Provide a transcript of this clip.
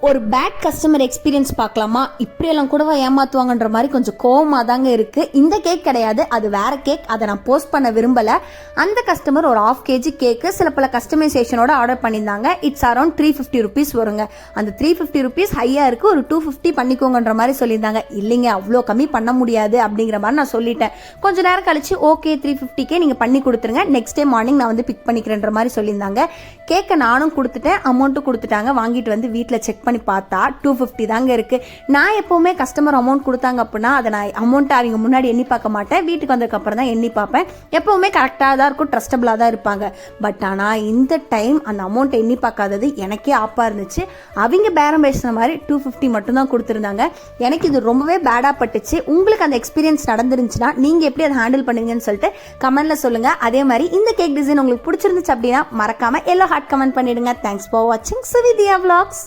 ஒரு bad customer experience பார்க்கலாமா? இப்படியெல்லாம் கூடவா ஏமாத்துவாங்கன்ற மாதிரி கொஞ்சம் கோவமாக தாங்க இருக்குது. இந்த கேக் கிடையாது, அது வேற கேக். அதை நான் போஸ்ட் பண்ண விரும்பலை. அந்த கஸ்டமர் ஒரு 1/2 kg கேக்கு சில பல கஸ்டமைசேஷனோட ஆர்டர் பண்ணியிருந்தாங்க. இட்ஸ் அரௌண்ட் 350 rupees வருங்க. அந்த 350 rupees ஹையாக இருக்குது, ஒரு 250 பண்ணிக்கோங்கன்ற மாதிரி சொல்லியிருந்தாங்க. இல்லைங்க, அவ்வளோ கம்மி பண்ண முடியாது அப்படிங்கிற மாதிரி நான் சொல்லிட்டேன். கொஞ்ச நேரம் கழிச்சு ஓகே 350 நீங்கள் பண்ணி கொடுத்துருங்க, நெக்ஸ்ட் டே மார்னிங் நான் வந்து பிக் பண்ணிக்கிறேன்ற மாதிரி சொல்லியிருந்தாங்க. கேக்கை நானும் கொடுத்துட்டேன், அமௌண்ட்டும் கொடுத்துட்டாங்க. வாங்கிட்டு வந்து வீட்டில் செக் பண்ணி பார்த்தா 250 தாங்க இருக்கு. நான் எப்பவுமே கஸ்டமர் அமௌண்ட் கொடுத்தாங்க அப்படின்னா அதை நான் அமௌண்ட்டை அவங்க முன்னாடி எண்ணி பார்க்க மாட்டேன், வீட்டுக்கு வந்ததுக்கு அப்புறம் தான் எண்ணி பார்ப்பேன். எப்பவுமே கரெக்டாக தான் இருக்கும், ட்ரஸ்டபிளாக தான் இருப்பாங்க. பட் ஆனால் இந்த டைம் அந்த அமௌண்ட்டை எண்ணி பார்க்காதது எனக்கே ஆப்பாக இருந்துச்சு. அவங்க பேரம் பேசின மாதிரி 250 மட்டும் தான் கொடுத்துருந்தாங்க. எனக்கு இது ரொம்பவே பேடாக பட்டுச்சு. உங்களுக்கு அந்த எக்ஸ்பீரியன்ஸ் நடந்துருந்துச்சுன்னா நீங்கள் எப்படி அதை ஹேண்டில் பண்ணுவீங்கன்னு சொல்லிட்டு கமெண்ட்ல சொல்லுங்க. அதே மாதிரி இந்த கேக் டிசைன் உங்களுக்கு பிடிச்சிருந்துச்சு அப்படின்னா மறக்காம எல்லோ ஹார்ட் கமெண்ட் பண்ணிடுங்க. தேங்க்ஸ் ஃபார் வாட்சிங் சுவித்யா vlogs.